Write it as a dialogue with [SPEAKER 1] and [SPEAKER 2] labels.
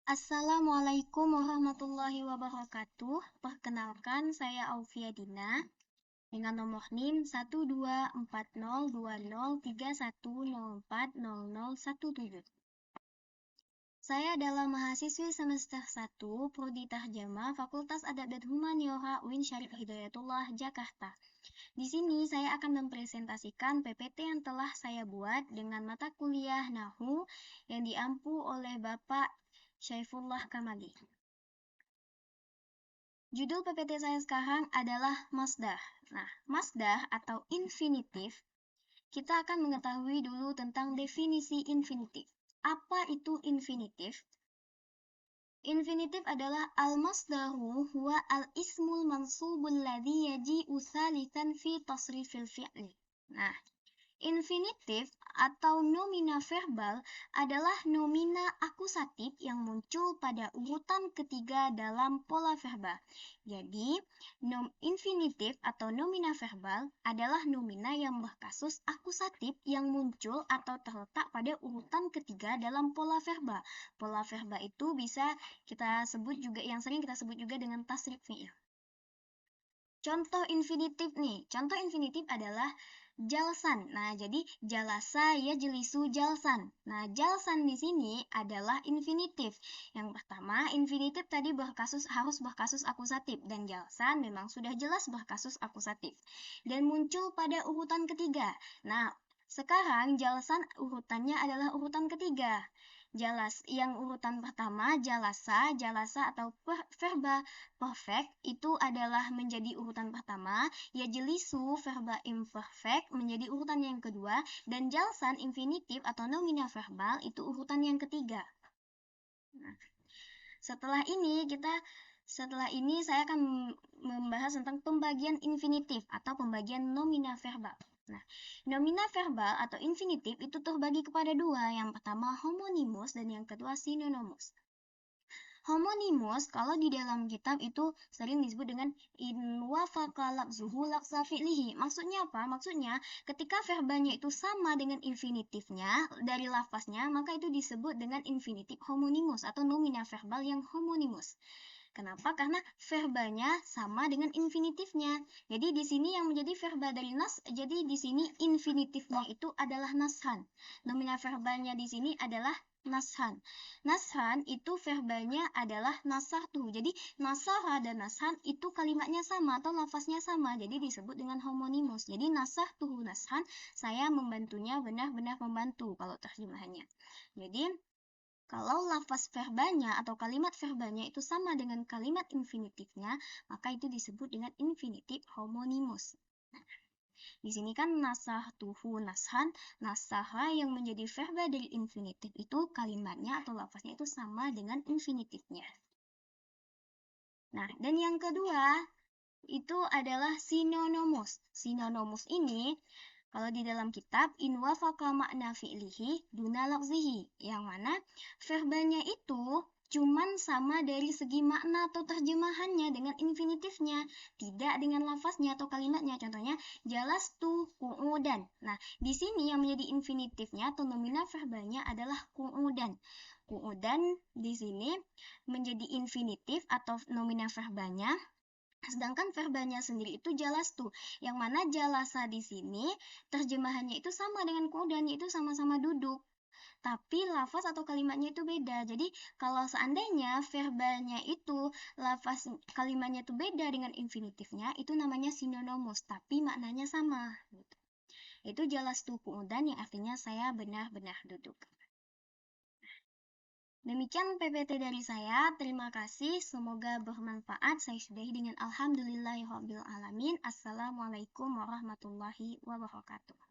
[SPEAKER 1] Assalamualaikum warahmatullahi wabarakatuh. Perkenalkan, saya Aufia Dina dengan nomor NIM 1240203104017. Saya adalah mahasiswi semester 1 Prodi Tarjamah Fakultas Adab dan Humaniora UIN Syarif Hidayatullah, Jakarta. Di sini saya akan mempresentasikan PPT yang telah saya buat dengan mata kuliah Nahwu yang diampu oleh Bapak Syaifullah Kamali. Judul PPT saya sekarang adalah masdar. Nah, masdar atau infinitif, kita akan mengetahui dulu tentang definisi infinitif. Apa itu infinitif? Infinitif adalah al-masdaru huwa al-ismul mansubul ladzi yaji'u tsalitsan fi tasrifil fi'li. Nah, infinitif atau nomina verbal adalah nomina akusatif yang muncul pada urutan ketiga dalam pola verbal. Jadi, infinitif atau nomina verbal adalah nomina yang berkasus akusatif yang muncul atau terletak pada urutan ketiga dalam pola verbal. Pola verbal itu bisa kita sebut juga, yang sering kita sebut juga dengan tasrif fi'il. Contoh infinitif nih. Contoh infinitif adalah jalsan. Nah, jadi jalasa yajlisu jalsan. Nah, jalsan di sini adalah infinitif. Yang pertama, infinitif tadi harus berkasus akusatif dan jalsan memang sudah jelas berkasus akusatif dan muncul pada urutan ketiga. Nah, sekarang jalsan urutannya adalah urutan ketiga. Yang urutan pertama jalasa atau verba perfect itu adalah menjadi urutan pertama, yajlisu verba imperfect menjadi urutan yang kedua, dan jalsan infinitif atau nomina verbal itu urutan yang ketiga. Nah, setelah ini saya akan membahas tentang pembagian infinitif atau pembagian nomina verbal. Nah, nomina verbal atau infinitif itu terbagi kepada dua. Yang pertama homonimus dan yang kedua sinonimus. Homonimus kalau di dalam kitab itu sering disebut dengan in wafaqa lafzuhu lafza fi'lihi. Maksudnya apa? Maksudnya ketika verbanya itu sama dengan infinitifnya dari lafaznya, maka itu disebut dengan infinitif homonimus atau nomina verbal yang homonimus. Kenapa? Karena verbanya sama dengan infinitifnya. Jadi di sini yang menjadi verba dari nas, jadi di sini infinitifnya itu adalah nashan. Nomina verbalnya di sini adalah nashan. Nashan itu verbanya adalah nasahtu. Jadi nasahah dan nashan itu kalimatnya sama atau lafaznya sama. Jadi disebut dengan homonimus. Jadi nasahtu nashan, saya membantunya, benar-benar membantu kalau terjemahannya. Jadi kalau lafaz verbanya atau kalimat verbanya itu sama dengan kalimat infinitifnya, maka itu disebut dengan infinitif homonimus. Nah, di sini kan nasahtuhu nashan, nasaha yang menjadi verba dari infinitif itu kalimatnya atau lafaznya itu sama dengan infinitifnya. Nah, dan yang kedua itu adalah sinonimus. Sinonimus ini kalau di dalam kitab in wafaqa makna fi'lihi duna lafzihi, yang mana verbanya itu cuman sama dari segi makna atau terjemahannya dengan infinitifnya, tidak dengan lafaznya atau kalimatnya. Contohnya jalastu qu'udan. Nah, di sini yang menjadi infinitifnya atau nomina verbanya adalah qu'udan. Qu'udan di sini menjadi infinitif atau nomina verbanya. Sedangkan verbanya sendiri itu jalastu, yang mana jalasa di sini terjemahannya itu sama dengan qu'udan, yaitu sama-sama duduk. Tapi lafaz atau kalimatnya itu beda. Jadi kalau seandainya verbanya itu lafaz kalimatnya itu beda dengan infinitifnya, itu namanya sinonimus, tapi maknanya sama. Itu jalastu qu'udan yang artinya saya benar-benar duduk. Demikian PPT dari saya, terima kasih, semoga bermanfaat. Saya sudahi dengan alhamdulillahirabbil alamin. Assalamualaikum warahmatullahi wabarakatuh.